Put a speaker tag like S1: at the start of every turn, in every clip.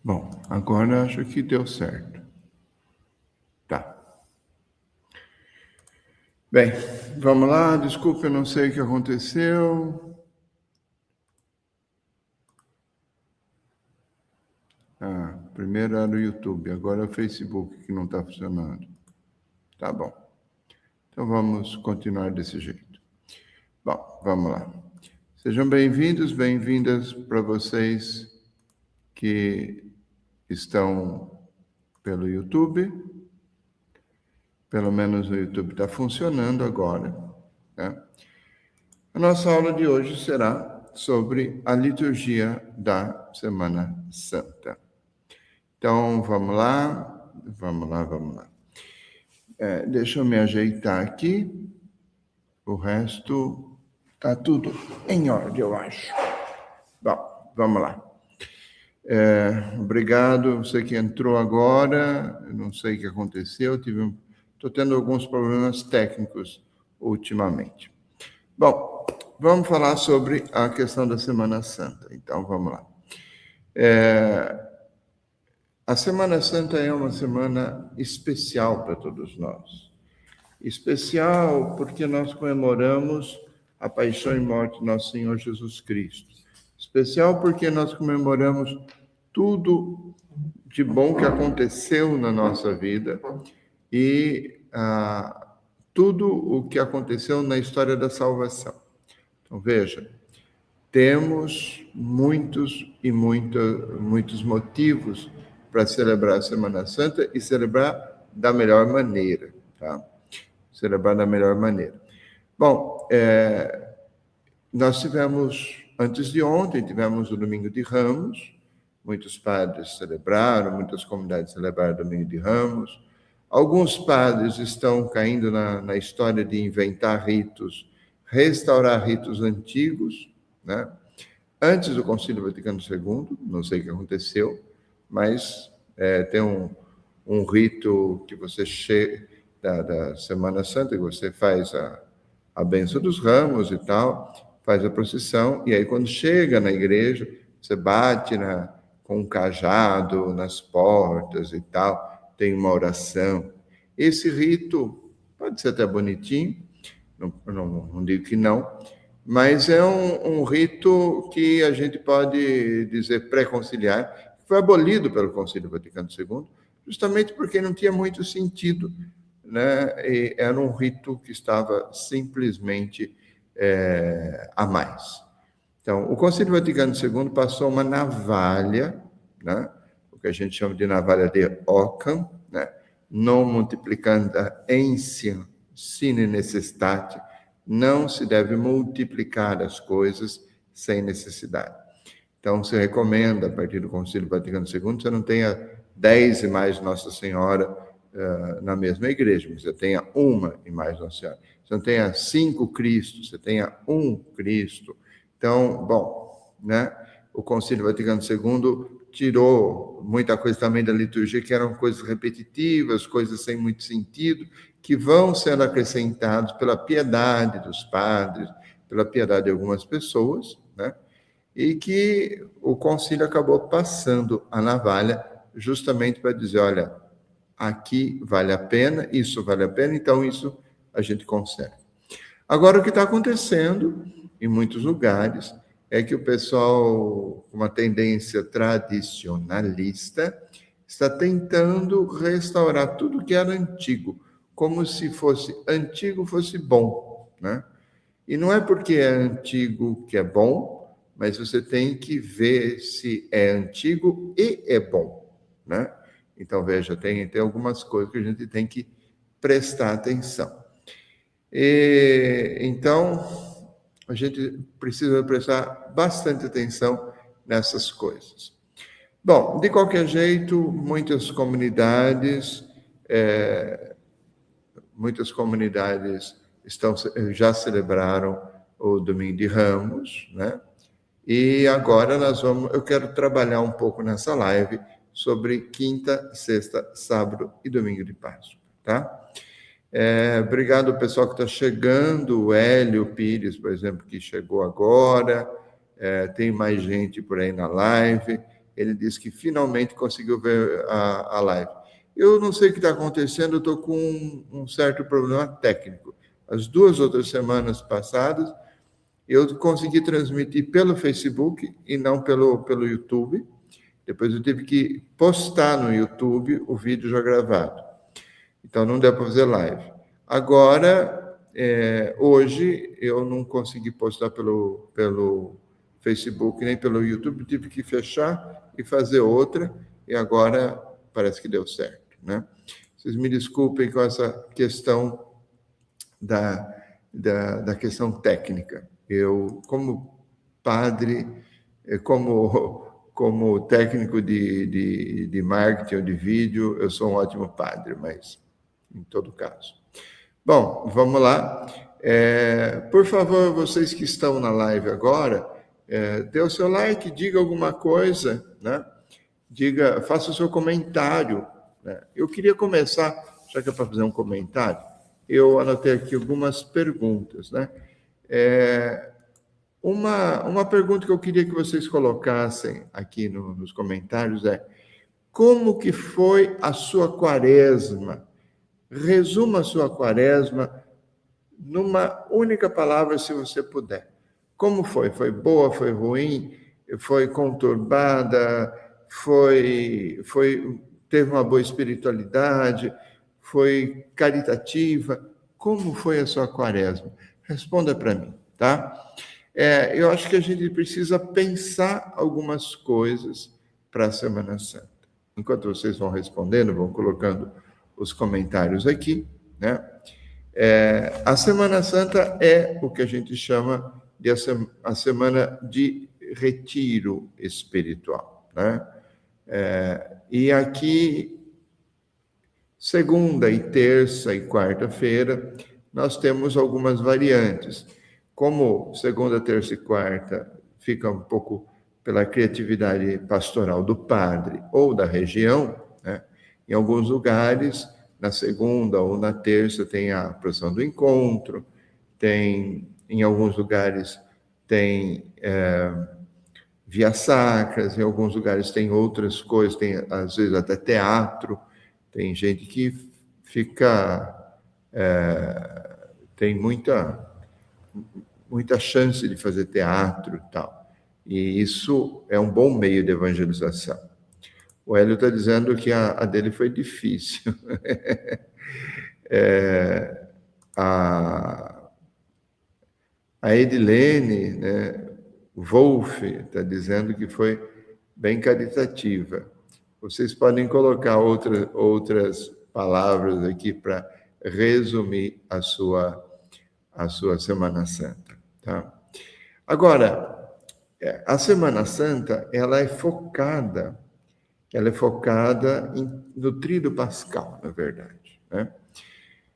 S1: Bom, agora acho que deu certo. Tá. Bem, vamos lá. Desculpe, eu não sei o que aconteceu. Primeiro era o YouTube, agora é o Facebook que não está funcionando. Tá bom. Então vamos continuar desse jeito. Bom, vamos lá. Sejam bem-vindos, bem-vindas para vocês que estão pelo YouTube. Pelo menos o YouTube está funcionando agora, né? A nossa aula de hoje será sobre a liturgia da Semana Santa. Então, vamos lá. Deixa eu me ajeitar aqui. O resto está tudo em ordem, eu acho. Bom, vamos lá. Obrigado, você que entrou agora. Eu não sei o que aconteceu. Estou tendo alguns problemas técnicos ultimamente. Bom, vamos falar sobre a questão da Semana Santa. Então, vamos lá. A Semana Santa é uma semana especial para todos nós. Especial porque nós comemoramos a paixão e morte do nosso Senhor Jesus Cristo. Especial porque nós comemoramos tudo de bom que aconteceu na nossa vida e tudo o que aconteceu na história da salvação. Então, veja, temos muitos motivos para celebrar a Semana Santa e celebrar da melhor maneira, tá? Celebrar da melhor maneira. Bom, nós antes de ontem, tivemos o Domingo de Ramos, muitos padres celebraram, muitas comunidades celebraram o Domingo de Ramos. Alguns padres estão caindo na história de inventar ritos, restaurar ritos antigos, né? Antes do Concílio Vaticano II, não sei o que aconteceu, mas tem um rito que você chega da Semana Santa, que você faz a bênção dos ramos e tal, faz a procissão, e aí quando chega na igreja, você bate com um cajado nas portas e tal, tem uma oração. Esse rito pode ser até bonitinho, não digo que não, mas é um rito que a gente pode dizer pré-conciliar, que foi abolido pelo Concílio Vaticano II, justamente porque não tinha muito sentido, né? E era um rito que estava simplesmente a mais. Então, o Concílio Vaticano II passou uma navalha, né? O que a gente chama de navalha de Occam, né? Non multiplicanda entiam sine necessitate. Não se deve multiplicar as coisas sem necessidade. Então, se recomenda, a partir do Concílio Vaticano II, você não tenha 10 imagens de Nossa Senhora na mesma igreja, mas você tenha uma imagem de Nossa Senhora. Você não tenha 5 Cristos, você tenha um Cristo. Então, bom, né? O Concílio Vaticano II tirou muita coisa também da liturgia, que eram coisas repetitivas, coisas sem muito sentido, que vão sendo acrescentados pela piedade dos padres, pela piedade de algumas pessoas, né? E que o concílio acabou passando a navalha justamente para dizer, olha, aqui vale a pena, isso vale a pena, então isso a gente consegue. Agora, o que está acontecendo em muitos lugares é que o pessoal, com uma tendência tradicionalista, está tentando restaurar tudo que era antigo, como se fosse antigo fosse bom, né? E não é porque é antigo que é bom, mas você tem que ver se é antigo e é bom, né? Então, veja, tem algumas coisas que a gente tem que prestar atenção. Então, a gente precisa prestar bastante atenção nessas coisas. Bom, de qualquer jeito, muitas comunidades já celebraram o Domingo de Ramos, né? E agora eu quero trabalhar um pouco nessa live sobre quinta, sexta, sábado e domingo de Páscoa, tá? Obrigado ao pessoal que está chegando, o Hélio Pires, por exemplo, que chegou agora, tem mais gente por aí na live, ele disse que finalmente conseguiu ver a live. Eu não sei o que está acontecendo, eu estou com um certo problema técnico. As 2 outras semanas passadas, eu consegui transmitir pelo Facebook e não pelo YouTube. Depois eu tive que postar no YouTube o vídeo já gravado. Então, não deu para fazer live. Agora, hoje, eu não consegui postar pelo Facebook nem pelo YouTube, tive que fechar e fazer outra, e agora parece que deu certo, né? Vocês me desculpem com essa questão da questão técnica. Eu, como padre, como técnico de marketing ou de vídeo, eu sou um ótimo padre, mas em todo caso. Bom, vamos lá. Por favor, vocês que estão na live agora, dê o seu like, diga alguma coisa, né? Faça o seu comentário, né? Eu queria começar, já que é para fazer um comentário, eu anotei aqui algumas perguntas, né? Uma pergunta que eu queria que vocês colocassem aqui nos comentários é: como que foi a sua quaresma? Resuma a sua quaresma numa única palavra, se você puder. Como foi? Foi boa? Foi ruim? Foi conturbada? Teve uma boa espiritualidade? Foi caritativa? Como foi a sua quaresma? Responda para mim, tá? Eu acho que a gente precisa pensar algumas coisas para a Semana Santa. Enquanto vocês vão respondendo, vão colocando os comentários aqui, né? A Semana Santa é o que a gente chama de a semana de retiro espiritual, né? E aqui, segunda e terça e quarta-feira, nós temos algumas variantes. Como segunda, terça e quarta fica um pouco pela criatividade pastoral do padre ou da região, né? Em alguns lugares, na segunda ou na terça, tem a procissão do encontro, em alguns lugares tem vias sacras, em alguns lugares tem outras coisas, tem às vezes até teatro, tem gente que tem muita chance de fazer teatro e tal. E isso é um bom meio de evangelização. O Hélio está dizendo que a dele foi difícil. A Edilene, né, Wolf, está dizendo que foi bem caritativa. Vocês podem colocar outras palavras aqui para resumir a sua Semana Santa, tá? Agora, a Semana Santa, ela é focada no Tríduo Pascal, na verdade, né?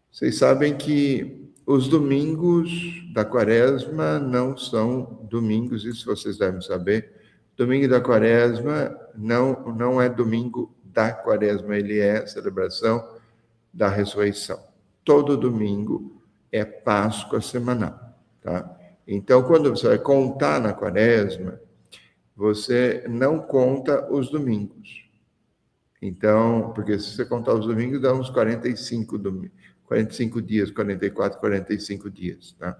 S1: Vocês sabem que os domingos da Quaresma não são domingos, isso vocês devem saber. Domingo da Quaresma não é domingo da Quaresma, ele é celebração da ressurreição. Todo domingo é Páscoa semanal, tá? Então, quando você vai contar na Quaresma, você não conta os domingos. Então, porque se você contar os domingos, dá uns 45 dias, 44, 45 dias, tá?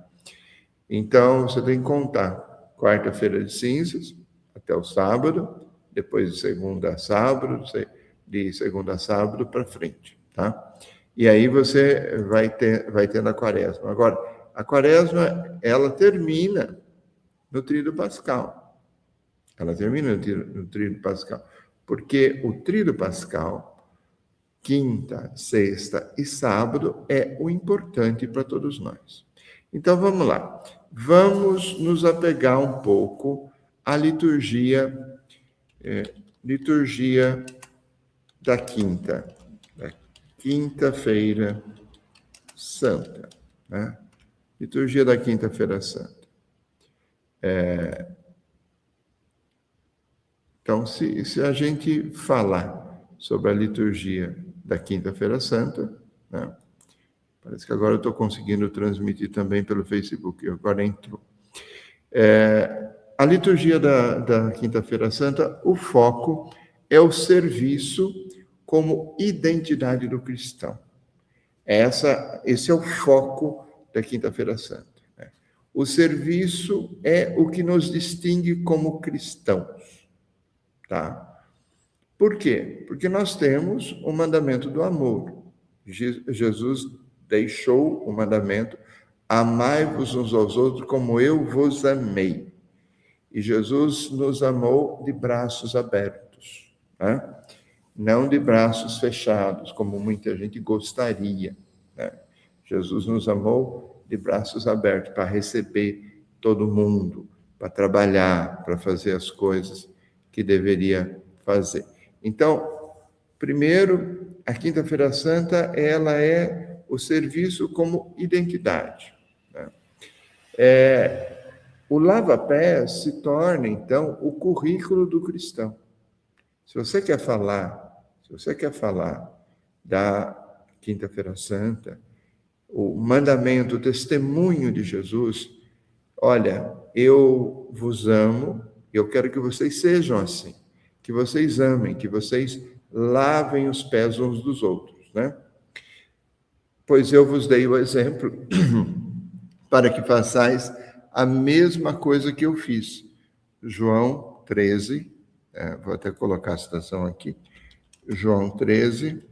S1: Então, você tem que contar quarta-feira de cinzas até o sábado, depois de segunda a sábado para frente, tá? E aí você vai ter na Quaresma. Agora, a Quaresma, ela termina no Tríduo Pascal. Ela termina no Tríduo Pascal. Porque o Tríduo Pascal, quinta, sexta e sábado, é o importante para todos nós. Então, vamos lá. Vamos nos apegar um pouco à liturgia da quinta-feira santa, né? Liturgia da quinta-feira santa. Então, se a gente falar sobre a liturgia da quinta-feira santa, né? Parece que agora eu estou conseguindo transmitir também pelo Facebook, agora entrou. A liturgia da Quinta-feira Santa, o foco é o serviço como identidade do cristão. Esse é o foco da Quinta-feira Santa. Né? O serviço é o que nos distingue como cristãos. Tá? Por quê? Porque nós temos o mandamento do amor. Jesus deixou o mandamento: amai-vos uns aos outros como eu vos amei. E Jesus nos amou de braços abertos, né? Não de braços fechados, como muita gente gostaria, né? Jesus nos amou de braços abertos para receber todo mundo, para trabalhar, para fazer as coisas que deveria fazer. Então, primeiro, a Quinta-feira Santa, ela é o serviço como identidade, né? O lava-pés se torna, então, o currículo do cristão. Se você quer falar da Quinta-feira Santa, o mandamento, o testemunho de Jesus, olha, eu vos amo, eu quero que vocês sejam assim, que vocês amem, que vocês lavem os pés uns dos outros, né? Pois eu vos dei o exemplo para que façais a mesma coisa que eu fiz. João 13, vou até colocar a citação aqui, João 13,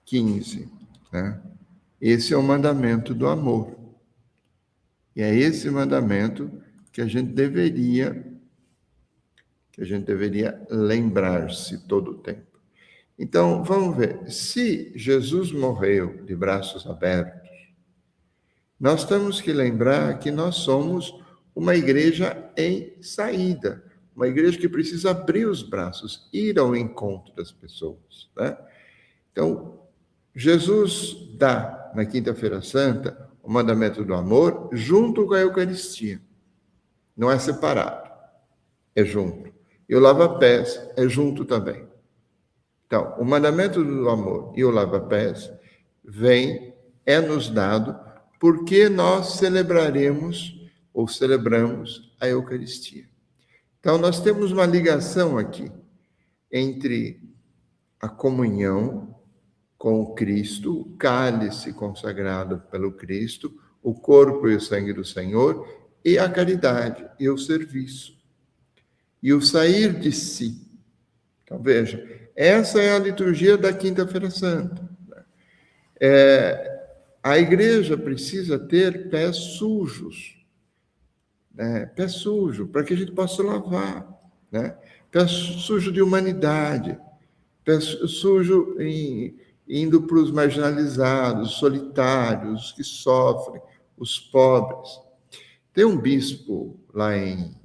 S1: 15, né? Esse é o mandamento do amor. E é esse mandamento que a gente deveria lembrar-se todo o tempo. Então, vamos ver, se Jesus morreu de braços abertos, nós temos que lembrar que nós somos uma igreja em saída, uma igreja que precisa abrir os braços, ir ao encontro das pessoas, né? Então, Jesus dá, na Quinta-feira Santa, o mandamento do amor junto com a Eucaristia. Não é separado, é junto. E o lava-pés é junto também. Então, o mandamento do amor e o lava-pés é nos dado porque nós celebramos a Eucaristia. Então, nós temos uma ligação aqui entre a comunhão com o Cristo, o cálice consagrado pelo Cristo, o corpo e o sangue do Senhor, e a caridade, e o serviço, e o sair de si. Então, veja, essa é a liturgia da Quinta-feira Santa. A igreja precisa ter pés sujos, né? Pé sujo, para que a gente possa lavar, né? Pé sujo de humanidade, pé sujo indo para os marginalizados, solitários, que sofrem, os pobres. Tem um bispo lá em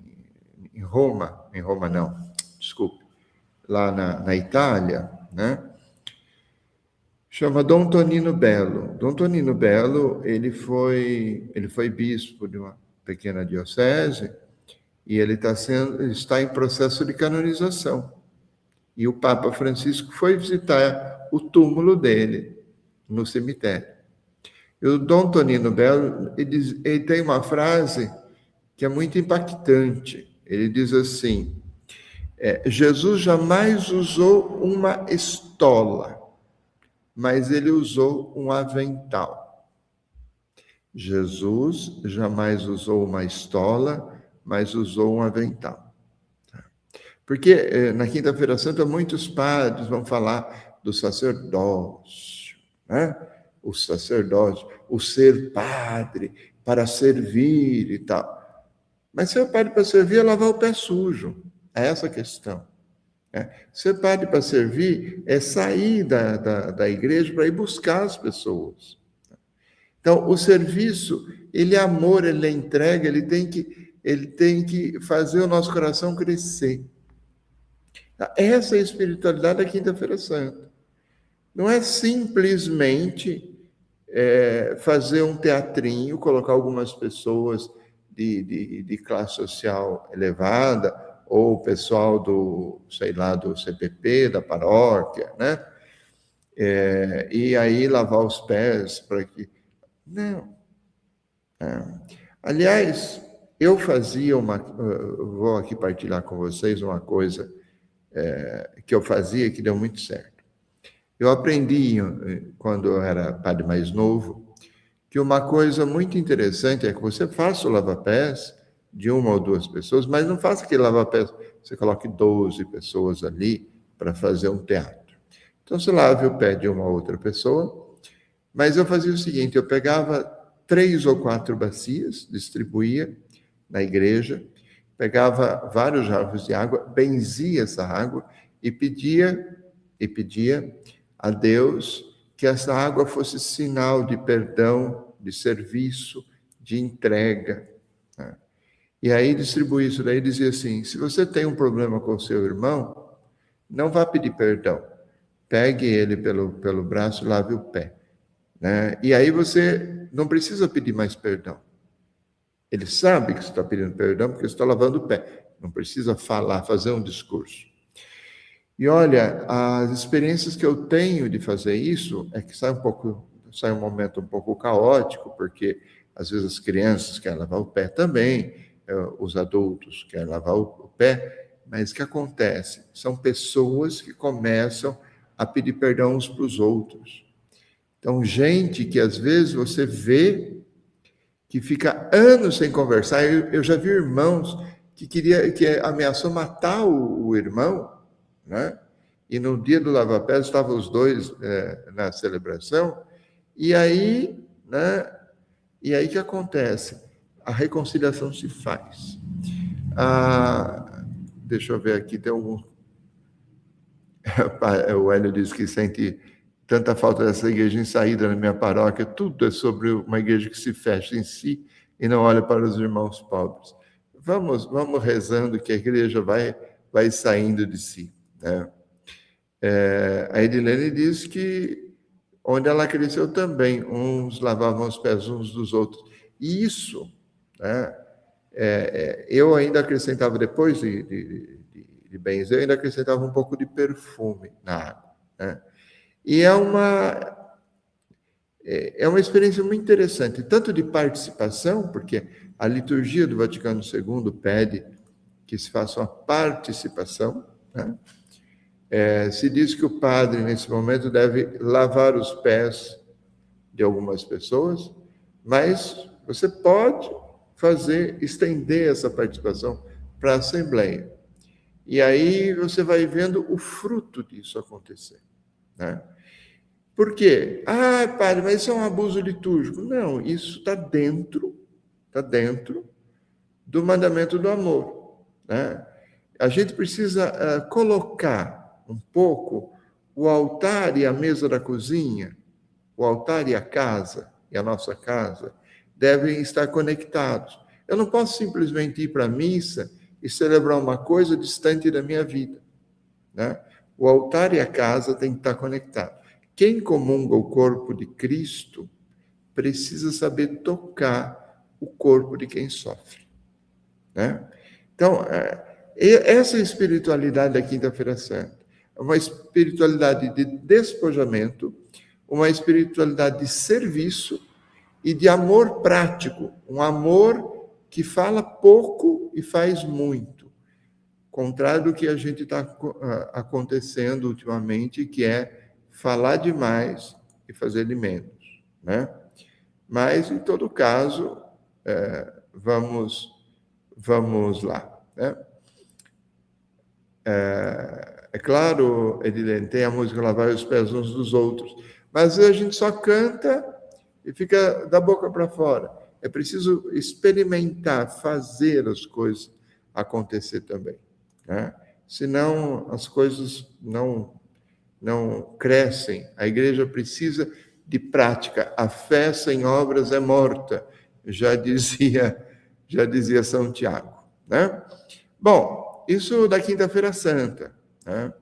S1: Roma não, desculpe, lá na Itália, né? Chama Dom Tonino Bello. Dom Tonino Bello, ele foi bispo de uma pequena diocese e ele está em processo de canonização. E o Papa Francisco foi visitar o túmulo dele no cemitério. E o Dom Tonino Bello, ele tem uma frase que é muito impactante. Ele diz assim: Jesus jamais usou uma estola, mas ele usou um avental. Jesus jamais usou uma estola, mas usou um avental. Porque na Quinta-feira Santa muitos padres vão falar do sacerdócio, né? O sacerdócio, o ser padre para servir e tal. Mas ser padre para servir é lavar o pé sujo. É essa a questão. Ser padre para servir é sair da igreja para ir buscar as pessoas. Então, o serviço, ele é amor, ele é entrega, ele tem que fazer o nosso coração crescer. Essa é a espiritualidade da Quinta-feira Santa. Não é simplesmente fazer um teatrinho, colocar algumas pessoas de classe social elevada, ou o pessoal do CPP, da paróquia, né? E aí lavar os pés para que... Não. Aliás, Eu fazia vou aqui partilhar com vocês uma coisa que eu fazia que deu muito certo. Eu aprendi, quando eu era padre mais novo, que uma coisa muito interessante é que você faça o lava-pés de uma ou duas pessoas, mas não faça aquele lava-pés, você coloque 12 pessoas ali para fazer um teatro. Então, você lave o pé de uma outra pessoa, mas eu fazia o seguinte, eu pegava 3 ou 4 bacias, distribuía na igreja, pegava vários jarros de água, benzia essa água e pedia a Deus que essa água fosse sinal de perdão, de serviço, de entrega. Né? E aí distribuí isso daí e dizia assim, se você tem um problema com o seu irmão, não vá pedir perdão. Pegue ele pelo braço e lave o pé. Né? E aí você não precisa pedir mais perdão. Ele sabe que você está pedindo perdão porque você está lavando o pé. Não precisa falar, fazer um discurso. E olha, as experiências que eu tenho de fazer isso é que sai um momento um pouco caótico, porque às vezes as crianças querem lavar o pé também, os adultos querem lavar o pé, mas o que acontece? São pessoas que começam a pedir perdão uns para os outros. Então, gente que às vezes você vê que fica anos sem conversar. Eu já vi irmãos que ameaçou matar o irmão, né? E no dia do lava-pés estavam os dois na celebração. E aí, né? E aí que acontece? A reconciliação se faz. Deixa eu ver aqui, tem algum. O Hélio diz que sente tanta falta dessa igreja em saída na minha paróquia. Tudo é sobre uma igreja que se fecha em si e não olha para os irmãos pobres. Vamos rezando que a igreja vai saindo de si. Né? A Edilene diz que onde ela cresceu também, uns lavavam os pés uns dos outros. E isso, né, eu ainda acrescentava, depois de benzer, eu ainda acrescentava um pouco de perfume na água. Né? E é uma experiência muito interessante, tanto de participação, porque a liturgia do Vaticano II pede que se faça uma participação. Né? Se diz que o padre, nesse momento, deve lavar os pés de algumas pessoas, mas você pode estender essa participação para a Assembleia. E aí você vai vendo o fruto disso acontecer. Né? Por quê? Padre, mas isso é um abuso litúrgico. Não, isso está dentro do mandamento do amor. Né? A gente precisa colocar um pouco o altar e a mesa da cozinha, o altar e a casa, e a nossa casa, devem estar conectados. Eu não posso simplesmente ir para a missa e celebrar uma coisa distante da minha vida. Né? O altar e a casa têm que estar conectados. Quem comunga o corpo de Cristo precisa saber tocar o corpo de quem sofre. Né? Então, essa é a espiritualidade da Quinta-feira Santa. É uma espiritualidade de despojamento, uma espiritualidade de serviço e de amor prático. Um amor que fala pouco e faz muito. Contrário do que a gente está acontecendo ultimamente, que é falar demais e fazer de menos. Né? Mas, em todo caso, vamos lá. Né? É claro, Edilene, tem a música Lavar os Pés uns dos outros, mas a gente só canta e fica da boca para fora. É preciso experimentar, fazer as coisas acontecer também. Né? Senão as coisas não crescem. A igreja precisa de prática. A fé sem obras é morta, já dizia São Tiago. Né? Bom, isso da Quinta-feira Santa. Né?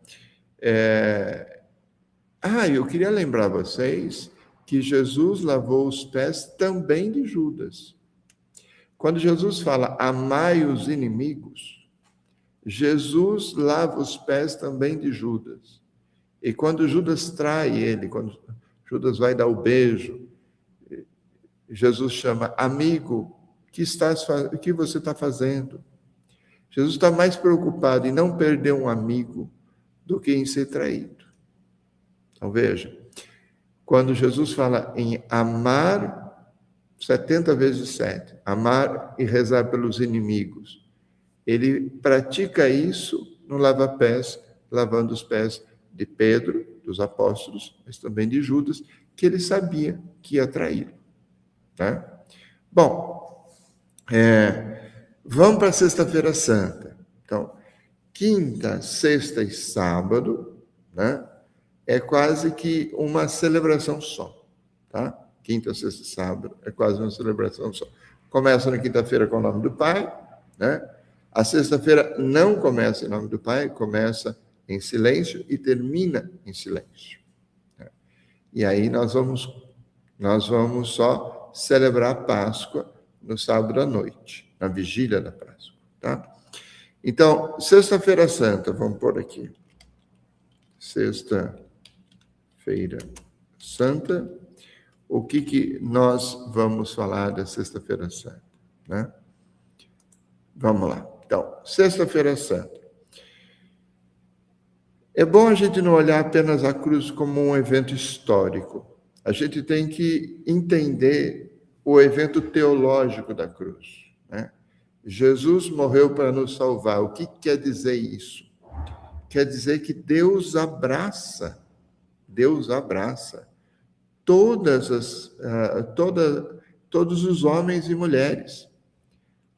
S1: Eu queria lembrar vocês que Jesus lavou os pés também de Judas. Quando Jesus fala, amai os inimigos, Jesus lava os pés também de Judas. E quando Judas trai ele, quando Judas vai dar o beijo, Jesus chama amigo, o que você está fazendo? Jesus está mais preocupado em não perder um amigo do que em ser traído. Então, veja, quando Jesus fala em amar 70 vezes 7, amar e rezar pelos inimigos, ele pratica isso no lava-pés, lavando os pés de Pedro, dos apóstolos, mas também de Judas, que ele sabia que ia traí-lo. Tá? Bom, vamos para a Sexta-feira Santa. Então, quinta, sexta e sábado, né, é quase que uma celebração só. Tá? Quinta, sexta e sábado é quase uma celebração só. Começa na quinta-feira com o nome do Pai, né? A sexta-feira não começa em nome do Pai, começa em silêncio e termina em silêncio. E aí nós vamos só celebrar a Páscoa no sábado à noite, na vigília da Páscoa. Tá? Então, Sexta-feira Santa, vamos pôr aqui. Sexta-feira Santa. O que nós vamos falar da Sexta-feira Santa? Né? Vamos lá. Então, Sexta-feira Santa. É bom a gente não olhar apenas a cruz como um evento histórico. A gente tem que entender o evento teológico da cruz. Né? Jesus morreu para nos salvar. O que quer dizer isso? Quer dizer que Deus abraça todos os homens e mulheres.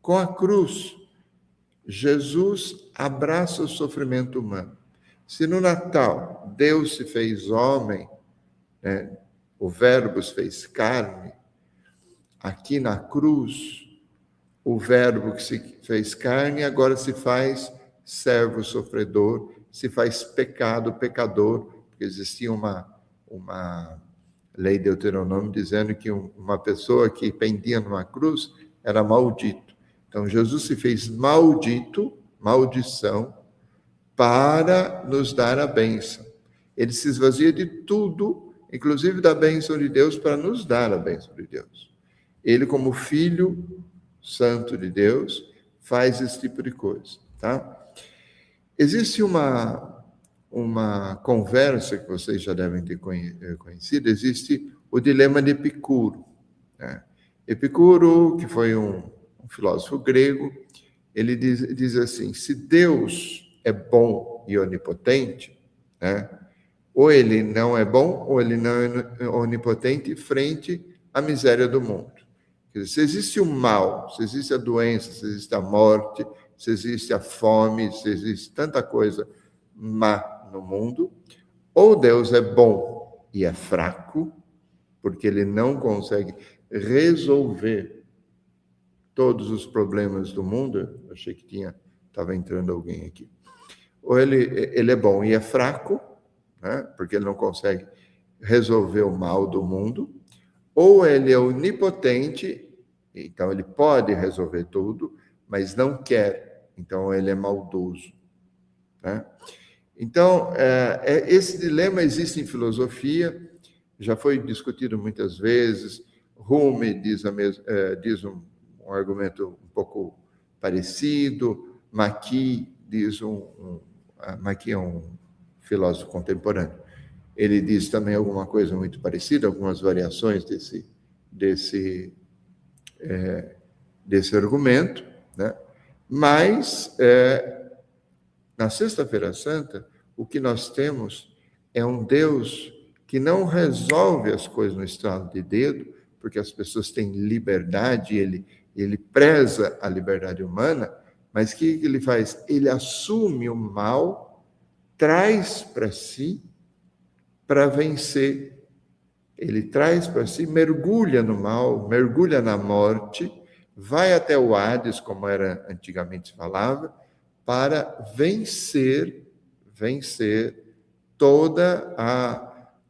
S1: Com a cruz, Jesus abraça o sofrimento humano. Se no Natal Deus se fez homem, né, o Verbo se fez carne, aqui na cruz, o Verbo que se fez carne agora se faz servo sofredor, se faz pecador, porque existia uma lei de Deuteronômio dizendo que uma pessoa que pendia numa cruz era maldito. Então, Jesus se fez maldição, para nos dar a bênção. Ele se esvazia de tudo, inclusive da bênção de Deus, para nos dar a bênção de Deus. Ele, como Filho Santo de Deus, faz esse tipo de coisa. Tá? Existe uma conversa que vocês já devem ter conhecido, existe o dilema de Epicuro. Né? Epicuro, que foi um filósofo grego, ele diz assim, se Deus é bom e onipotente, né? Ou ele não é bom, ou ele não é onipotente frente à miséria do mundo. Quer dizer, se existe o mal, se existe a doença, se existe a morte, se existe a fome, se existe tanta coisa má no mundo, ou Deus é bom e é fraco, porque ele não consegue resolver todos os problemas do mundo. Eu achei que estava entrando alguém aqui. Ou ele é bom e é fraco, né? Porque ele não consegue resolver o mal do mundo, ou ele é onipotente, então ele pode resolver tudo, mas não quer, então ele é maldoso. Né? Então, esse dilema existe em filosofia, já foi discutido muitas vezes. Hume diz um argumento um pouco parecido, Maqui diz Maqui é um filósofo contemporâneo. Ele diz também alguma coisa muito parecida, algumas variações desse argumento, né? Mas, na Sexta-feira Santa, o que nós temos é um Deus que não resolve as coisas no estalo de dedo, porque as pessoas têm liberdade, ele preza a liberdade humana, mas o que ele faz? Ele assume o mal, traz para si, para vencer. Ele traz para si, mergulha no mal, mergulha na morte, vai até o Hades, como era antigamente falava, para vencer toda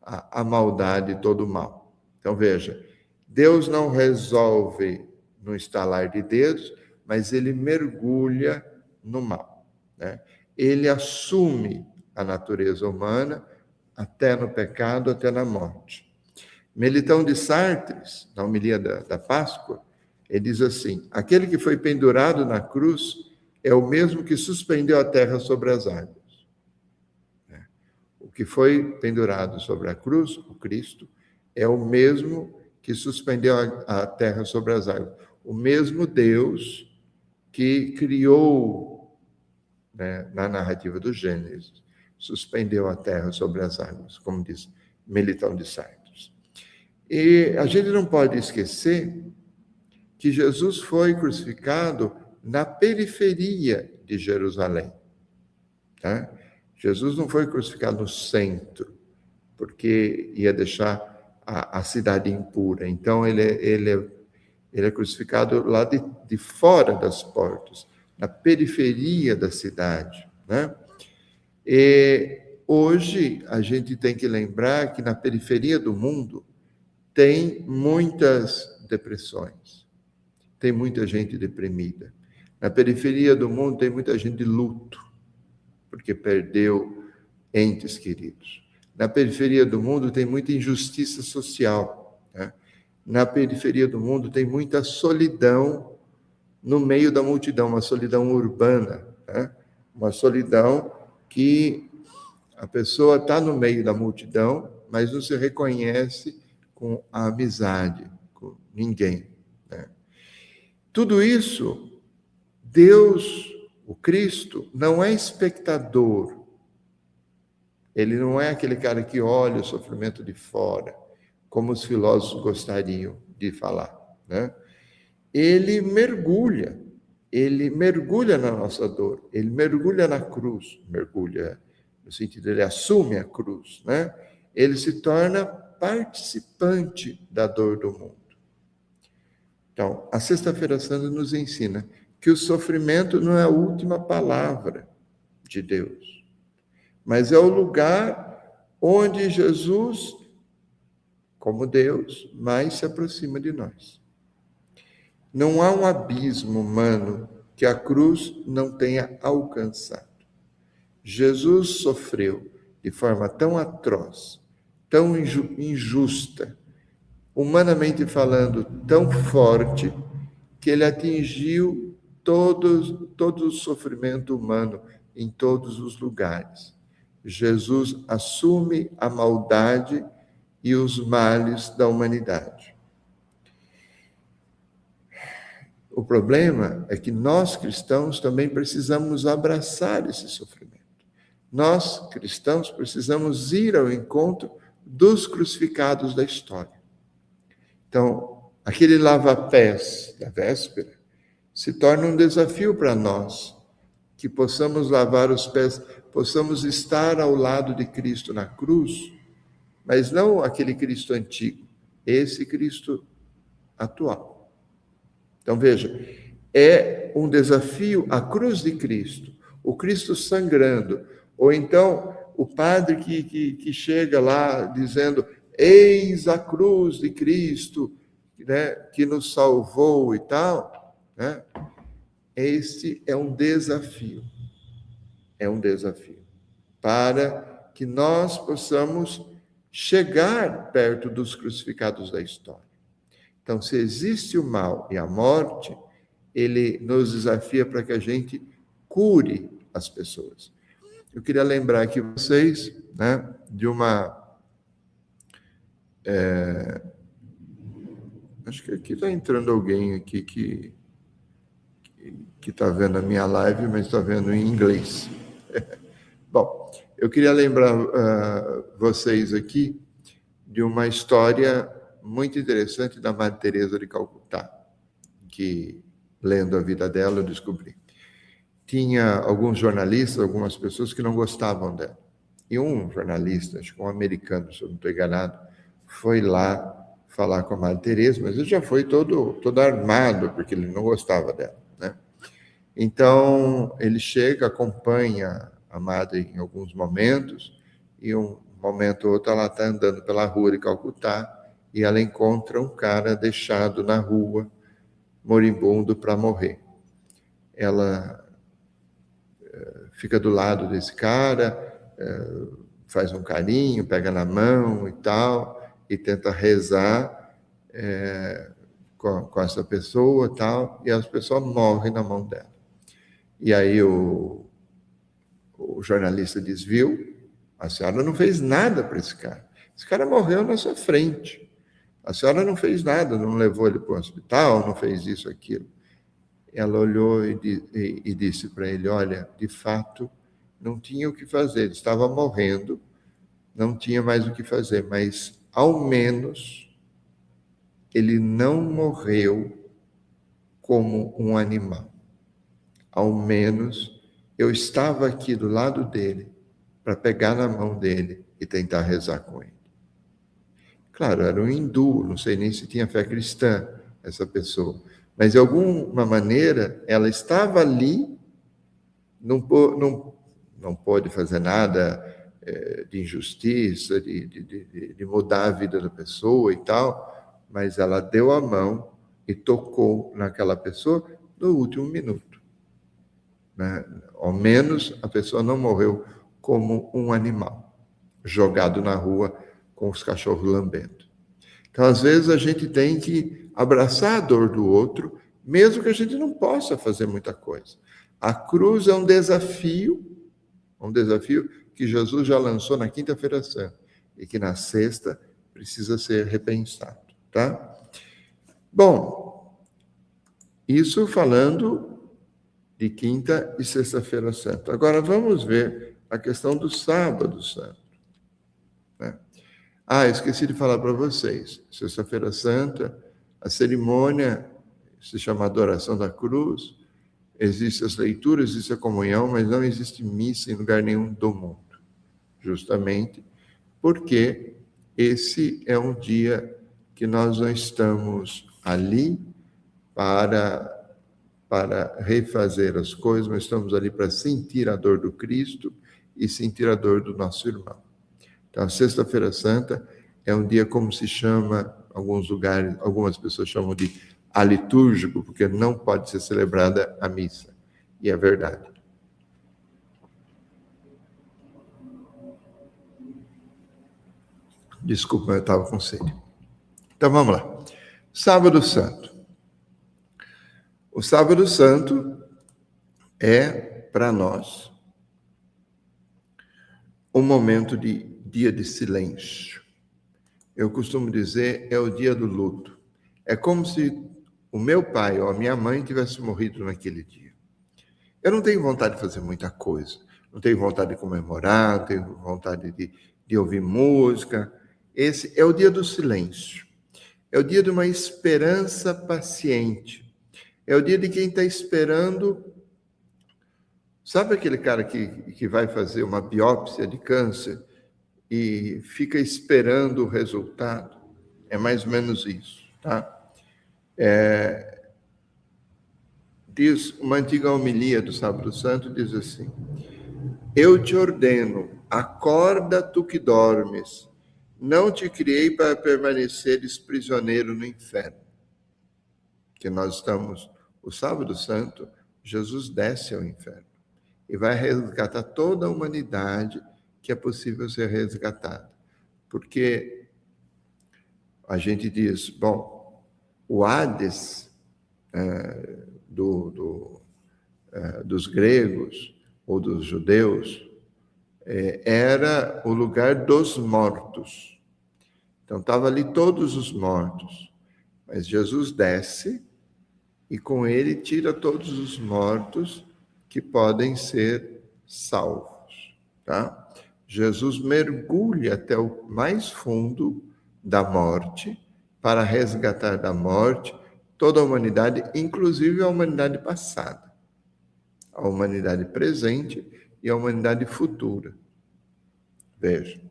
S1: a maldade, todo o mal. Então, veja, Deus não resolve no estalar de dedos, mas ele mergulha no mal. Né? Ele assume a natureza humana até no pecado, até na morte. Melitão de Sartres, na homilia da Páscoa, Ele diz assim: aquele que foi pendurado na cruz é o mesmo que suspendeu a terra sobre as águas. O que foi pendurado sobre a cruz, o Cristo, é o mesmo que suspendeu a terra sobre as águas. O mesmo Deus que criou, né, na narrativa do Gênesis, suspendeu a terra sobre as águas, como diz Melitão de Sardes. E a gente não pode esquecer que Jesus foi crucificado na periferia de Jerusalém. Tá? Jesus não foi crucificado no centro, porque ia deixar a cidade impura. Então, ele é crucificado lá de fora das portas, na periferia da cidade. Né? E hoje, a gente tem que lembrar que na periferia do mundo tem muitas depressões, tem muita gente deprimida. Na periferia do mundo tem muita gente de luto, porque perdeu entes queridos. Na periferia do mundo tem muita injustiça social. Né? Na periferia do mundo tem muita solidão no meio da multidão, uma solidão urbana, né? Uma solidão que a pessoa está no meio da multidão, mas não se reconhece com a amizade, com ninguém. Né? Tudo isso, Deus, o Cristo, não é espectador. Ele não é aquele cara que olha o sofrimento de fora, como os filósofos gostariam de falar. Né? Ele mergulha na nossa dor, ele mergulha na cruz, mergulha no sentido, ele assume a cruz, né? Ele se torna participante da dor do mundo. Então, a Sexta-feira Santa nos ensina que o sofrimento não é a última palavra de Deus, mas é o lugar onde Jesus, como Deus, mais se aproxima de nós. Não há um abismo humano que a cruz não tenha alcançado. Jesus sofreu de forma tão atroz, tão injusta, humanamente falando, tão forte, que ele atingiu todo o sofrimento humano em todos os lugares. Jesus assume a maldade e os males da humanidade. O problema é que nós, cristãos, também precisamos abraçar esse sofrimento. Nós, cristãos, precisamos ir ao encontro dos crucificados da história. Então, aquele lava-pés da véspera se torna um desafio para nós, que possamos lavar os pés, possamos estar ao lado de Cristo na cruz, mas não aquele Cristo antigo, esse Cristo atual. Então, veja, é um desafio a cruz de Cristo, o Cristo sangrando, ou então o padre que chega lá dizendo: eis a cruz de Cristo, né, que nos salvou e tal. Né? Este é um desafio para que nós possamos chegar perto dos crucificados da história. Então, se existe o mal e a morte, ele nos desafia para que a gente cure as pessoas. Eu queria lembrar aqui vocês, né, de uma... acho que aqui está entrando alguém aqui que está vendo a minha live, mas está vendo em inglês. Bom, eu queria lembrar vocês aqui de uma história muito interessante da Madre Teresa de Calcutá, que, lendo a vida dela, eu descobri. Tinha alguns jornalistas, algumas pessoas que não gostavam dela. E um jornalista, acho que um americano, se eu não estou enganado, foi lá falar com a Madre Teresa, mas ele já foi todo armado, porque ele não gostava dela. Né? Então, ele chega, acompanha a Madre em alguns momentos, e um momento ou outro ela está andando pela rua de Calcutá, e ela encontra um cara deixado na rua, moribundo para morrer. Ela fica do lado desse cara, faz um carinho, pega na mão e tal, e tenta rezar com essa pessoa tal, e as pessoas morrem na mão dela. E aí o jornalista diz, viu, a senhora não fez nada para esse cara. Esse cara morreu na sua frente. A senhora não fez nada, não levou ele para o hospital, não fez isso, aquilo. Ela olhou e disse para ele, olha, de fato, não tinha o que fazer, ele estava morrendo, não tinha mais o que fazer, mas ao menos ele não morreu como um animal. Ao menos eu estava aqui do lado dele para pegar na mão dele e tentar rezar com ele. Claro, era um hindu, não sei nem se tinha fé cristã, essa pessoa. Mas, de alguma maneira, ela estava ali, não pôde fazer nada de injustiça, de mudar a vida da pessoa e tal, mas ela deu a mão e tocou naquela pessoa no último minuto. Né? Ao menos a pessoa não morreu como um animal, jogado na rua com os cachorros lambendo. Então, às vezes, a gente tem que abraçar a dor do outro, mesmo que a gente não possa fazer muita coisa. A cruz é um desafio que Jesus já lançou na Quinta-feira Santa e que na sexta precisa ser repensado, tá? Bom, isso falando de Quinta e Sexta-feira Santa. Agora vamos ver a questão do Sábado Santo. Né? Esqueci de falar para vocês. Sexta-feira Santa, a cerimônia se chama Adoração da Cruz. Existem as leituras, existe a comunhão, mas não existe missa em lugar nenhum do mundo. Justamente porque esse é um dia que nós não estamos ali para refazer as coisas, mas estamos ali para sentir a dor do Cristo e sentir a dor do nosso irmão. Então, a Sexta-feira Santa é um dia, como se chama, alguns lugares, algumas pessoas chamam de alitúrgico, porque não pode ser celebrada a missa. E é verdade. Desculpa, eu estava com sede. Então, vamos lá. Sábado Santo. O Sábado Santo é, para nós, um momento de dia de silêncio. Eu costumo dizer, é o dia do luto. É como se o meu pai ou a minha mãe tivesse morrido naquele dia. Eu não tenho vontade de fazer muita coisa. Não tenho vontade de comemorar, não tenho vontade de ouvir música. Esse é o dia do silêncio. É o dia de uma esperança paciente. É o dia de quem está esperando. Sabe aquele cara que vai fazer uma biópsia de câncer e fica esperando o resultado? É mais ou menos isso, tá? Diz uma antiga homilia do Sábado Santo, diz assim: eu te ordeno, acorda tu que dormes, não te criei para permaneceres prisioneiro no inferno. Que nós estamos, o Sábado Santo, Jesus desce ao inferno e vai resgatar toda a humanidade que é possível ser resgatada. Porque a gente diz, bom, o Hades dos gregos ou dos judeus era o lugar dos mortos. Então, estava ali todos os mortos. Mas Jesus desce e com ele tira todos os mortos que podem ser salvos, tá? Jesus mergulha até o mais fundo da morte para resgatar da morte toda a humanidade, inclusive a humanidade passada, a humanidade presente e a humanidade futura. Veja.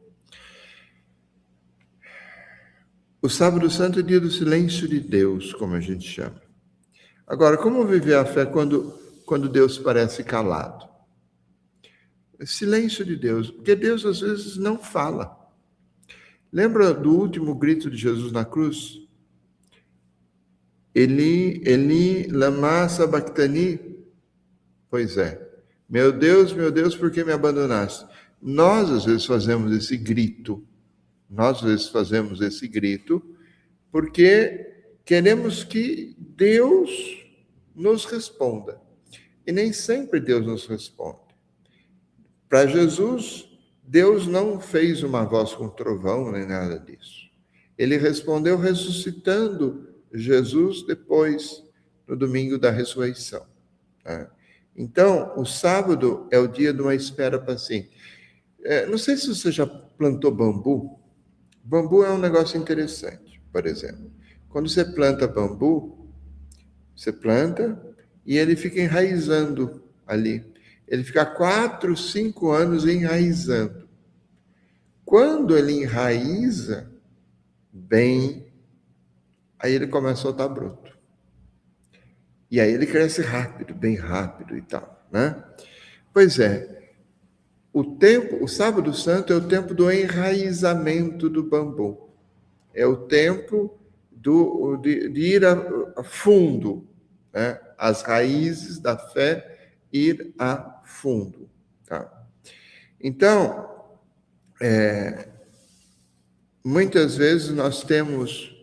S1: O Sábado Santo é o dia do silêncio de Deus, como a gente chama. Agora, como viver a fé quando Deus parece calado? Silêncio de Deus, porque Deus às vezes não fala. Lembra do último grito de Jesus na cruz? Eli, lama sabachthani? Pois é. Meu Deus, por que me abandonaste? Nós às vezes fazemos esse grito. Porque queremos que Deus nos responda. E nem sempre Deus nos responde. Para Jesus, Deus não fez uma voz com trovão, nem nada disso. Ele respondeu ressuscitando Jesus depois, no domingo da ressurreição. Então, o sábado é o dia de uma espera paciente. Não sei se você já plantou bambu. Bambu é um negócio interessante, por exemplo. Quando você planta bambu, você planta e ele fica enraizando ali. Ele fica 4, 5 anos enraizando. Quando ele enraiza bem, aí ele começa a soltar broto. E aí ele cresce rápido, bem rápido e tal, né? Pois é, o sábado santo é o tempo do enraizamento do bambu. É o tempo de ir a fundo, né? As raízes da fé ir a fundo, tá? Então, muitas vezes nós temos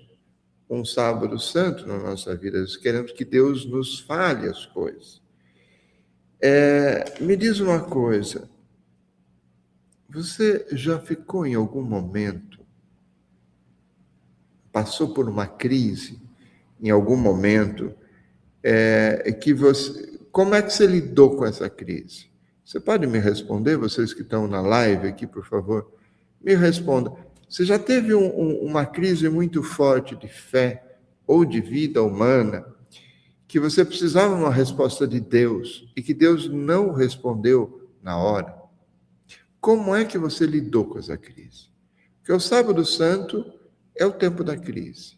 S1: um sábado santo na nossa vida, nós queremos que Deus nos fale as coisas. Me diz uma coisa, você já ficou em algum momento, passou por uma crise, em algum momento, como é que você lidou com essa crise? Você pode me responder, vocês que estão na live aqui, por favor? Me responda. Você já teve uma crise muito forte de fé ou de vida humana, que você precisava de uma resposta de Deus e que Deus não respondeu na hora? Como é que você lidou com essa crise? Porque o sábado santo é o tempo da crise,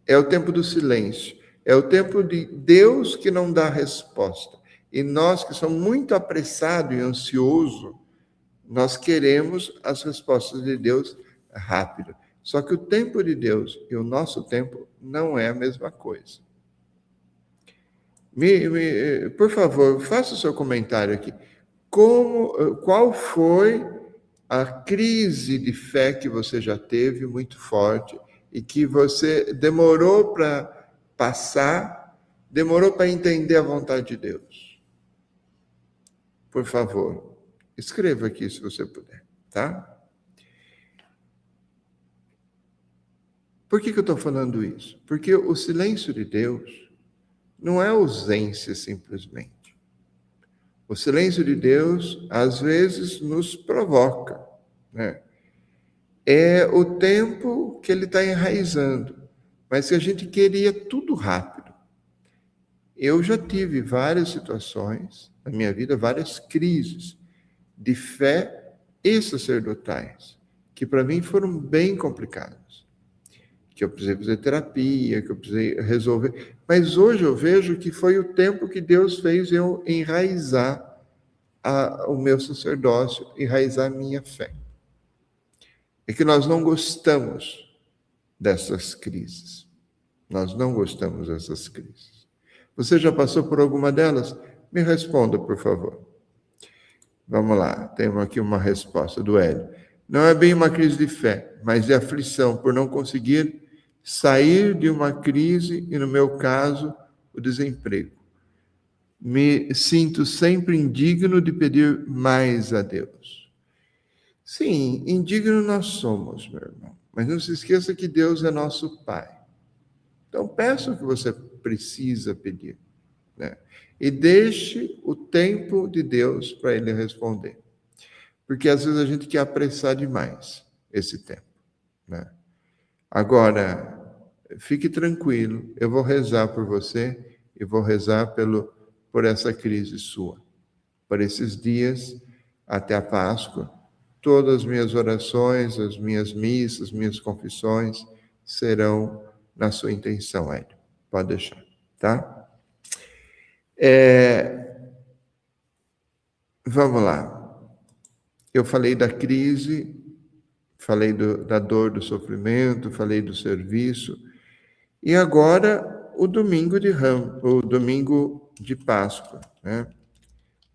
S1: é o tempo do silêncio, é o tempo de Deus que não dá resposta. E nós que somos muito apressados e ansiosos, nós queremos as respostas de Deus rápido. Só que o tempo de Deus e o nosso tempo não é a mesma coisa. Por favor, faça o seu comentário aqui. Qual foi a crise de fé que você já teve muito forte e que você demorou para passar, demorou para entender a vontade de Deus? Por favor, escreva aqui se você puder, tá? Por que eu estou falando isso? Porque o silêncio de Deus não é ausência simplesmente. O silêncio de Deus, às vezes, nos provoca, né? É o tempo que ele está enraizando, mas que a gente queria tudo rápido. Eu já tive várias situações na minha vida, várias crises de fé e sacerdotais, que para mim foram bem complicadas. Que eu precisei fazer terapia, que eu precisei resolver. Mas hoje eu vejo que foi o tempo que Deus fez eu enraizar o meu sacerdócio, enraizar a minha fé. É que nós não gostamos dessas crises. Nós não gostamos dessas crises. Você já passou por alguma delas? Me responda, por favor. Vamos lá, temos aqui uma resposta do Hélio. Não é bem uma crise de fé, mas de aflição por não conseguir sair de uma crise e, no meu caso, o desemprego. Me sinto sempre indigno de pedir mais a Deus. Sim, indigno nós somos, meu irmão. Mas não se esqueça que Deus é nosso Pai. Então, peça o que você precisa pedir, né? E deixe o tempo de Deus para Ele responder. Porque às vezes a gente quer apressar demais esse tempo, né? Agora, fique tranquilo, eu vou rezar por você e vou rezar por essa crise sua. Por esses dias, até a Páscoa, todas as minhas orações, as minhas missas, as minhas confissões serão na sua intenção, Hélio. Pode deixar, tá? Vamos lá. Eu falei da crise, falei da dor, do sofrimento, falei do serviço. E agora o domingo o domingo de Páscoa, né?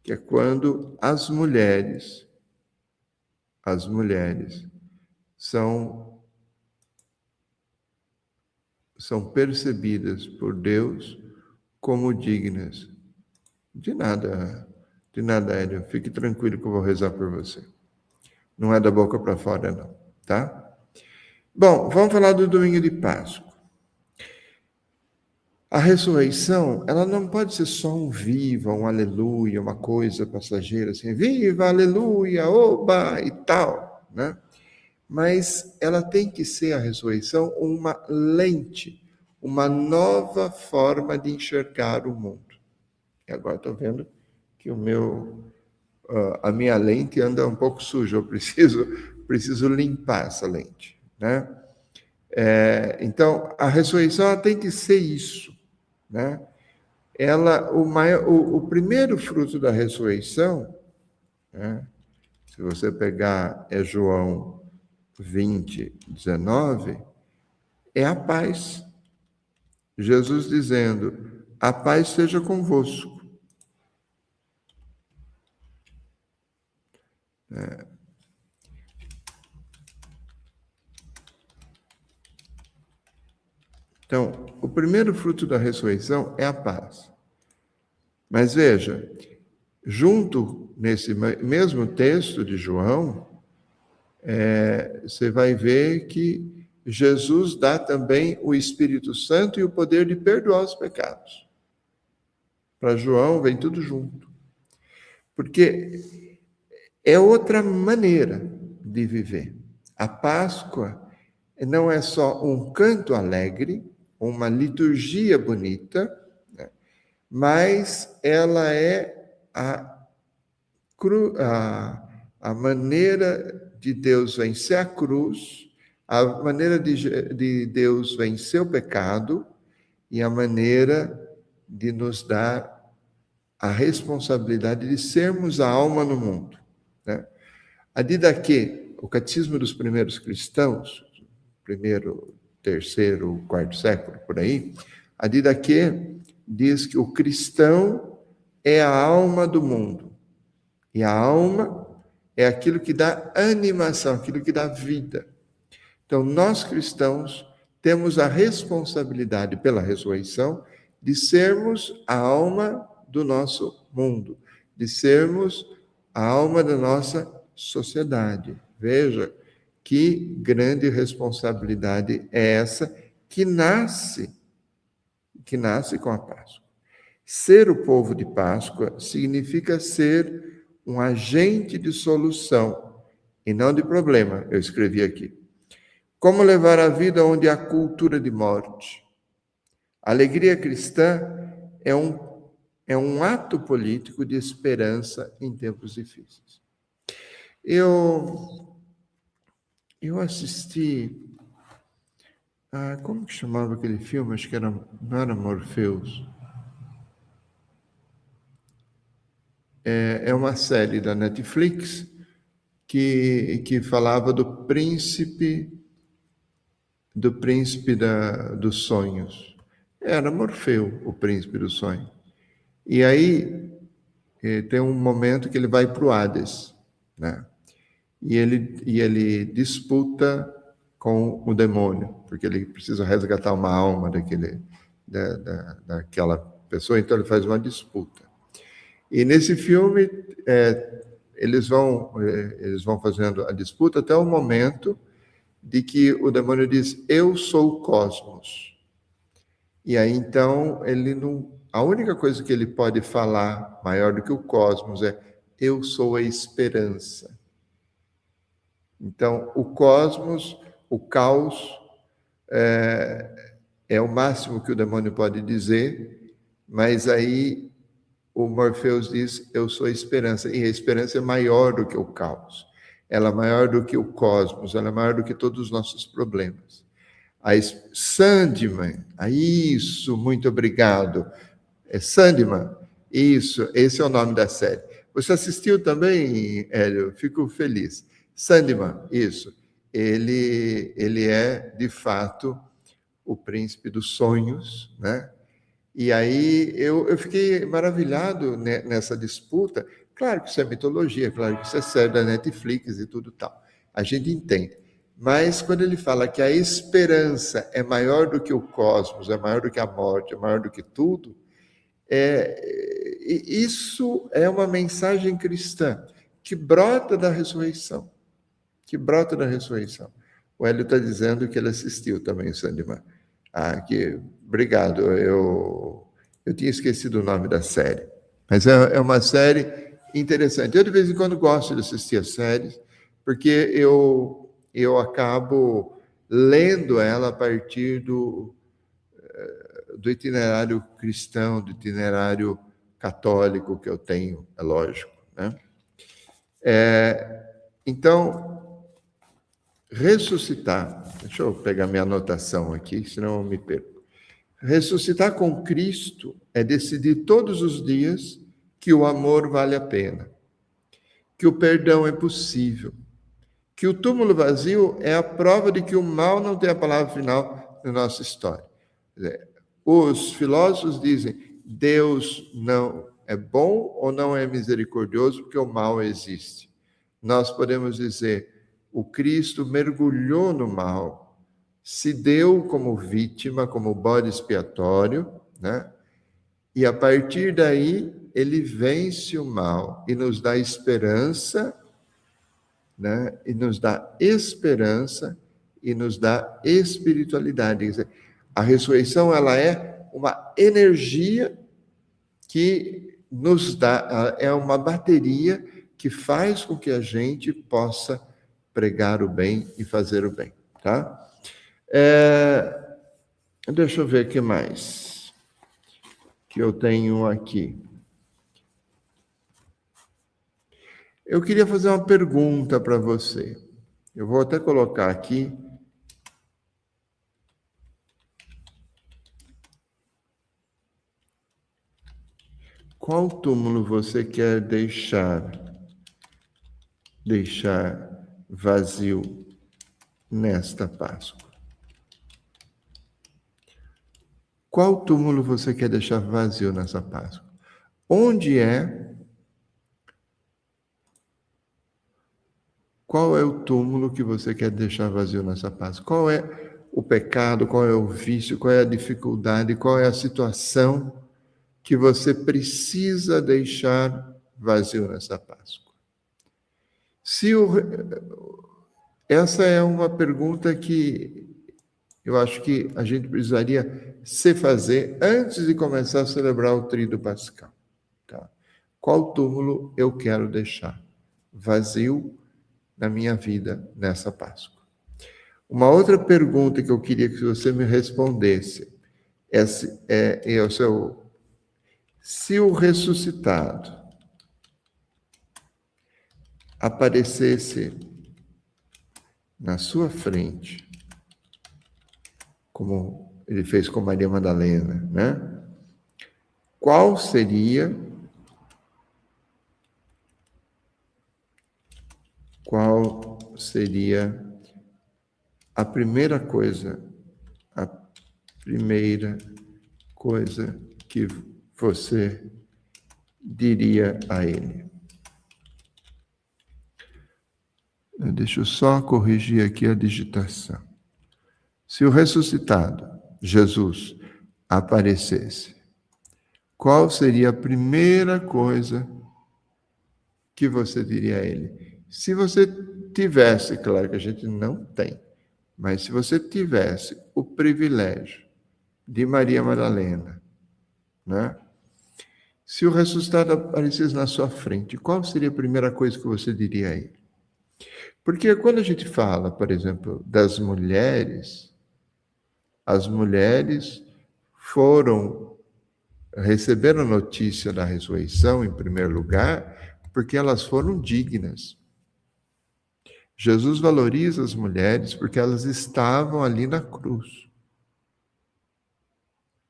S1: Que é quando as mulheres são são percebidas por Deus como dignas. De nada, Hélio. Fique tranquilo que eu vou rezar por você. Não é da boca para fora, não, tá? Bom, vamos falar do domingo de Páscoa. A ressurreição, ela não pode ser só um viva, um aleluia, uma coisa passageira, assim, viva, aleluia, oba e tal, né? Mas ela tem que ser, a ressurreição, uma lente, uma nova forma de enxergar o mundo. E agora estou vendo que a minha lente anda um pouco suja, eu preciso limpar essa lente, né? Então, a ressurreição ela tem que ser isso, né? O primeiro fruto da ressurreição, né? Se você pegar João 20, 19, é a paz. Jesus dizendo, a paz seja convosco. Então, o primeiro fruto da ressurreição é a paz. Mas veja, junto nesse mesmo texto de João, você vai ver que Jesus dá também o Espírito Santo e o poder de perdoar os pecados. Para João, vem tudo junto. Porque é outra maneira de viver. A Páscoa não é só um canto alegre, uma liturgia bonita, né? Mas ela é a maneira de Deus vencer a cruz, a maneira de Deus vencer o pecado e a maneira de nos dar a responsabilidade de sermos a alma no mundo, né? A Didaquê, o catecismo dos primeiros cristãos, primeiro, terceiro, quarto século, por aí, a Didaquê diz que o cristão é a alma do mundo. E a alma é aquilo que dá animação, aquilo que dá vida. Então, nós cristãos temos a responsabilidade pela ressurreição de sermos a alma do nosso mundo, de sermos a alma da nossa sociedade. Veja que grande responsabilidade é essa que nasce com a Páscoa. Ser o povo de Páscoa significa ser um agente de solução e não de problema, eu escrevi aqui. Como levar a vida onde há cultura de morte? A alegria cristã é um ato político de esperança em tempos difíceis. Eu assisti... como que chamava aquele filme? Acho que não era Morpheus. É uma série da Netflix que falava do príncipe dos sonhos. Era Morfeu, o príncipe dos sonhos. E aí tem um momento que ele vai para o Hades, né? E ele disputa com o demônio, porque ele precisa resgatar uma alma daquela pessoa, então ele faz uma disputa. E nesse filme, eles vão fazendo a disputa até o momento de que o demônio diz, eu sou o cosmos. E aí, então, a única coisa que ele pode falar maior do que o cosmos é, eu sou a esperança. Então, o cosmos, o caos, é o máximo que o demônio pode dizer, mas aí o Morpheus diz, eu sou a esperança, e a esperança é maior do que o caos, ela é maior do que o cosmos, ela é maior do que todos os nossos problemas. Sandman, isso, muito obrigado. Sandman, isso, esse é o nome da série. Você assistiu também, Hélio? Fico feliz. Sandman, isso. Ele é, de fato, o príncipe dos sonhos, né? E aí eu fiquei maravilhado nessa disputa. Claro que isso é mitologia, claro que isso é série da Netflix e tudo tal. A gente entende. Mas quando ele fala que a esperança é maior do que o cosmos, é maior do que a morte, é maior do que tudo, isso é uma mensagem cristã que brota da ressurreição. Que brota da ressurreição. O Hélio está dizendo que ele assistiu também, Sandyman. Obrigado, eu tinha esquecido o nome da série. Mas é uma série interessante. Eu, de vez em quando, gosto de assistir as séries, porque eu acabo lendo ela a partir do itinerário cristão, do itinerário católico que eu tenho, é lógico, né? Então, ressuscitar, deixa eu pegar minha anotação aqui, senão eu me perco. Ressuscitar com Cristo é decidir todos os dias que o amor vale a pena, que o perdão é possível, que o túmulo vazio é a prova de que o mal não tem a palavra final na nossa história. Os filósofos dizem, Deus não é bom ou não é misericordioso porque o mal existe. Nós podemos dizer, o Cristo mergulhou no mal, se deu como vítima, como bode expiatório, né? E a partir daí, ele vence o mal e nos dá esperança, né? E nos dá esperança e nos dá espiritualidade. Quer dizer, a ressurreição, ela é uma energia que nos dá, é uma bateria que faz com que a gente possa pregar o bem e fazer o bem, tá? Deixa eu ver o que mais que eu tenho aqui. Eu queria fazer uma pergunta para você. Eu vou até colocar aqui. Qual túmulo você quer deixar vazio nesta Páscoa? Qual túmulo você quer deixar vazio nessa Páscoa? Onde é? Qual é o túmulo que você quer deixar vazio nessa Páscoa? Qual é o pecado? Qual é o vício? Qual é a dificuldade? Qual é a situação que você precisa deixar vazio nessa Páscoa? Essa é uma pergunta que eu acho que a gente precisaria se fazer antes de começar a celebrar o Tríduo Pascal. Tá? Qual túmulo eu quero deixar vazio na minha vida nessa Páscoa? Uma outra pergunta que eu queria que você me respondesse se o ressuscitado aparecesse na sua frente, como ele fez com Maria Madalena, né? Qual seria a primeira coisa que você diria a ele? Deixa eu só corrigir aqui a digitação. Se o ressuscitado, Jesus, aparecesse, qual seria a primeira coisa que você diria a ele? Se você tivesse, claro que a gente não tem, mas se você tivesse o privilégio de Maria Madalena, né? Se o ressuscitado aparecesse na sua frente, qual seria a primeira coisa que você diria a ele? Porque quando a gente fala, por exemplo, das mulheres, as mulheres receberam notícia da ressurreição, em primeiro lugar, porque elas foram dignas. Jesus valoriza as mulheres porque elas estavam ali na cruz.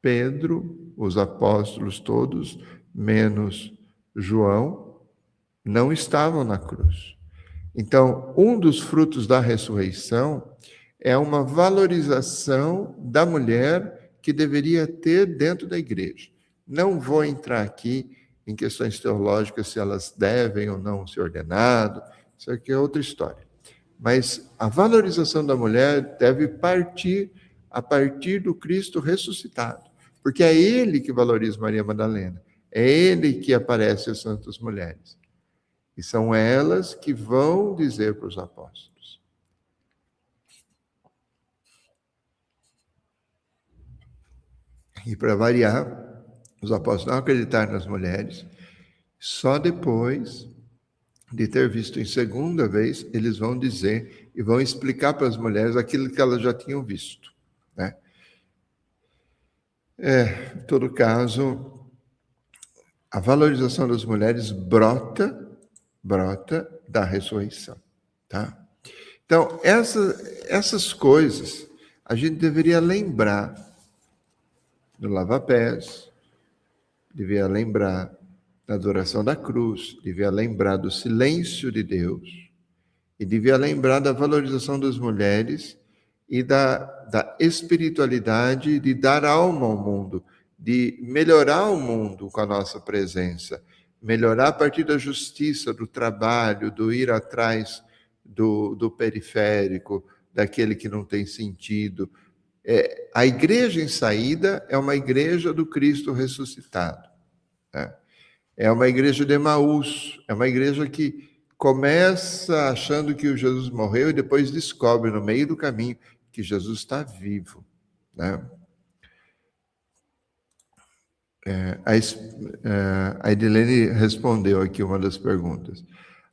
S1: Pedro, os apóstolos todos, menos João, não estavam na cruz. Então, um dos frutos da ressurreição é uma valorização da mulher que deveria ter dentro da igreja. Não vou entrar aqui em questões teológicas, se elas devem ou não ser ordenado, isso aqui é outra história. Mas a valorização da mulher deve partir a partir do Cristo ressuscitado, porque é ele que valoriza Maria Madalena, é ele que aparece às santas mulheres. E são elas que vão dizer para os apóstolos. E para variar, os apóstolos não acreditaram nas mulheres, só depois de ter visto em segunda vez, eles vão dizer e vão explicar para as mulheres aquilo que elas já tinham visto, né? Em todo caso, a valorização das mulheres brota da ressurreição, tá? Então, essas coisas a gente deveria lembrar do lava-pés, deveria lembrar da adoração da cruz, devia lembrar do silêncio de Deus e devia lembrar da valorização das mulheres e da espiritualidade de dar alma ao mundo, de melhorar o mundo com a nossa presença, melhorar a partir da justiça, do trabalho, do ir atrás do periférico, daquele que não tem sentido. A igreja em saída é uma igreja do Cristo ressuscitado, né? É uma igreja de Emaús, é uma igreja que começa achando que o Jesus morreu e depois descobre no meio do caminho que Jesus está vivo, né? A Edilene respondeu aqui uma das perguntas.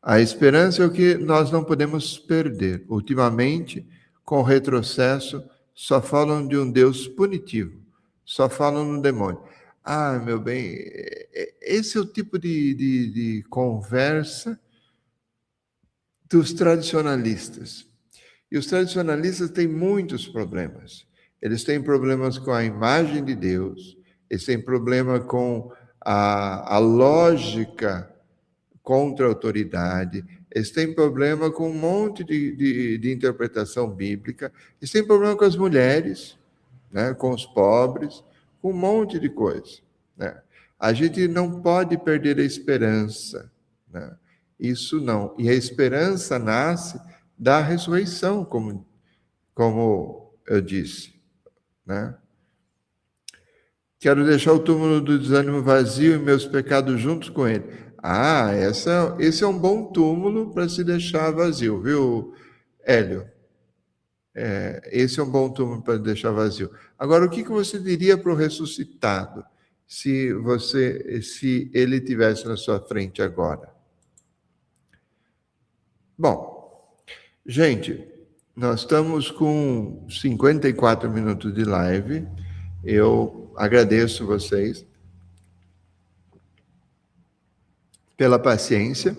S1: A esperança é o que nós não podemos perder. Ultimamente, com o retrocesso, só falam de um Deus punitivo, só falam no demônio. Ah, meu bem, esse é o tipo de conversa dos tradicionalistas. E os tradicionalistas têm muitos problemas. Eles têm problemas com a imagem de Deus, eles têm problema com a lógica contra a autoridade, eles têm problema com um monte de interpretação bíblica, eles têm problema com as mulheres, né, com os pobres, com um monte de coisa, né? A gente não pode perder a esperança, né? Isso não. E a esperança nasce da ressurreição, como eu disse, né? Quero deixar o túmulo do desânimo vazio e meus pecados juntos com ele. Ah, esse é um bom túmulo para se deixar vazio, viu, Hélio? Esse é um bom túmulo para deixar vazio. Agora, o que você diria para o ressuscitado se ele estivesse na sua frente agora? Bom, gente, nós estamos com 54 minutos de live. Eu agradeço vocês pela paciência,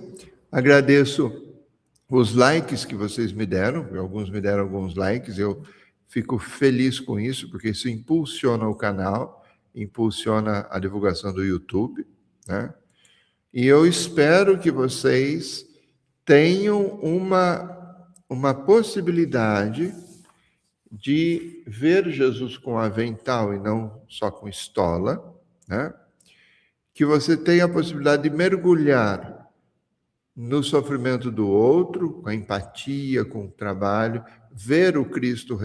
S1: agradeço os likes que vocês me deram, alguns me deram alguns likes, eu fico feliz com isso, porque isso impulsiona o canal, impulsiona a divulgação do YouTube, né? E eu espero que vocês tenham uma possibilidade de ver Jesus com avental e não só com estola, né? Que você tenha a possibilidade de mergulhar no sofrimento do outro, com a empatia, com o trabalho, ver o Cristo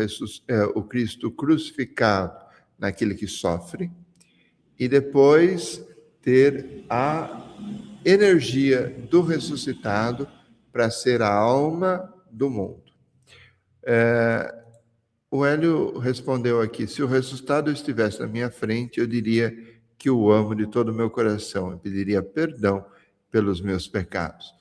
S1: crucificado naquele que sofre, e depois ter a energia do ressuscitado para ser a alma do mundo. O Hélio respondeu aqui, se o ressuscitado estivesse na minha frente, eu diria que o amo de todo o meu coração, eu pediria perdão pelos meus pecados.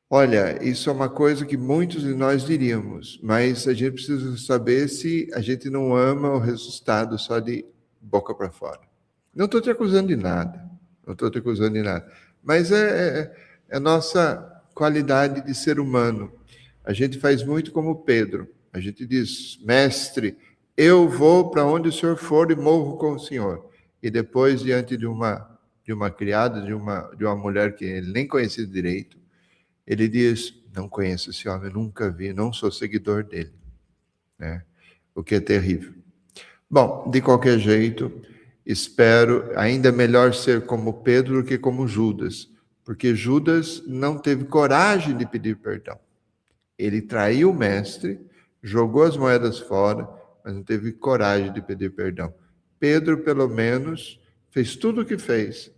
S1: Olha, isso é uma coisa que muitos de nós diríamos, mas a gente precisa saber se a gente não ama o ressuscitado só de boca para fora. Não estou te acusando de nada, mas é a nossa qualidade de ser humano. A gente faz muito como Pedro, a gente diz, mestre, eu vou para onde o senhor for e morro com o senhor. E depois, diante de uma criada, de uma mulher que ele nem conhecia direito, ele diz, não conheço esse homem, nunca vi, não sou seguidor dele, né? O que é terrível. Bom, de qualquer jeito, espero, ainda melhor ser como Pedro do que como Judas, porque Judas não teve coragem de pedir perdão. Ele traiu o mestre, jogou as moedas fora, mas não teve coragem de pedir perdão. Pedro, pelo menos, fez tudo o que fez,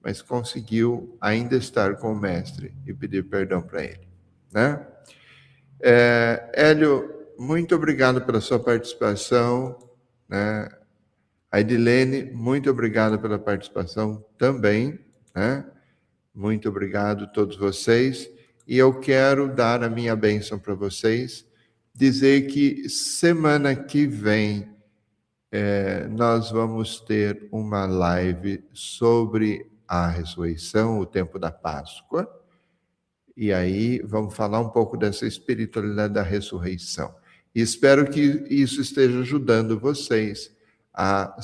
S1: mas conseguiu ainda estar com o mestre e pedir perdão para ele, né? Hélio, muito obrigado pela sua participação, né? A Edilene, muito obrigado pela participação também, né? Muito obrigado a todos vocês. E eu quero dar a minha bênção para vocês, dizer que semana que vem nós vamos ter uma live sobre a ressurreição, o tempo da Páscoa. E aí vamos falar um pouco dessa espiritualidade da ressurreição. E espero que isso esteja ajudando vocês a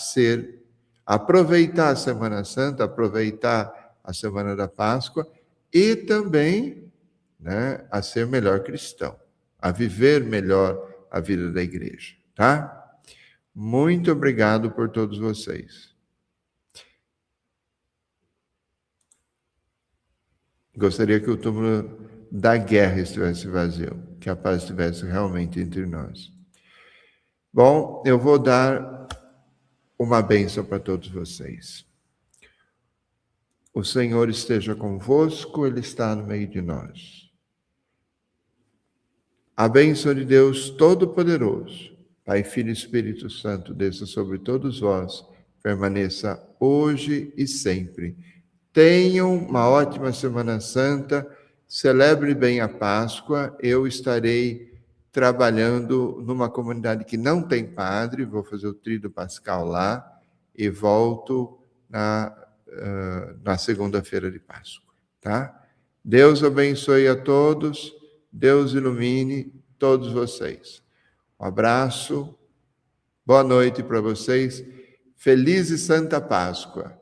S1: aproveitar a Semana Santa, aproveitar a Semana da Páscoa e também, né, a ser melhor cristão, a viver melhor a vida da igreja, tá? Muito obrigado por todos vocês. Gostaria que o túmulo da guerra estivesse vazio, que a paz estivesse realmente entre nós. Bom, eu vou dar uma bênção para todos vocês. O Senhor esteja convosco, Ele está no meio de nós. A bênção de Deus Todo-Poderoso, Pai, Filho e Espírito Santo, desça sobre todos vós, permaneça hoje e sempre. Tenham uma ótima Semana Santa, celebre bem a Páscoa. Eu estarei trabalhando numa comunidade que não tem padre, vou fazer o Tríduo Pascal lá e volto na segunda-feira de Páscoa, tá? Deus abençoe a todos, Deus ilumine todos vocês. Um abraço, boa noite para vocês, feliz e santa Páscoa.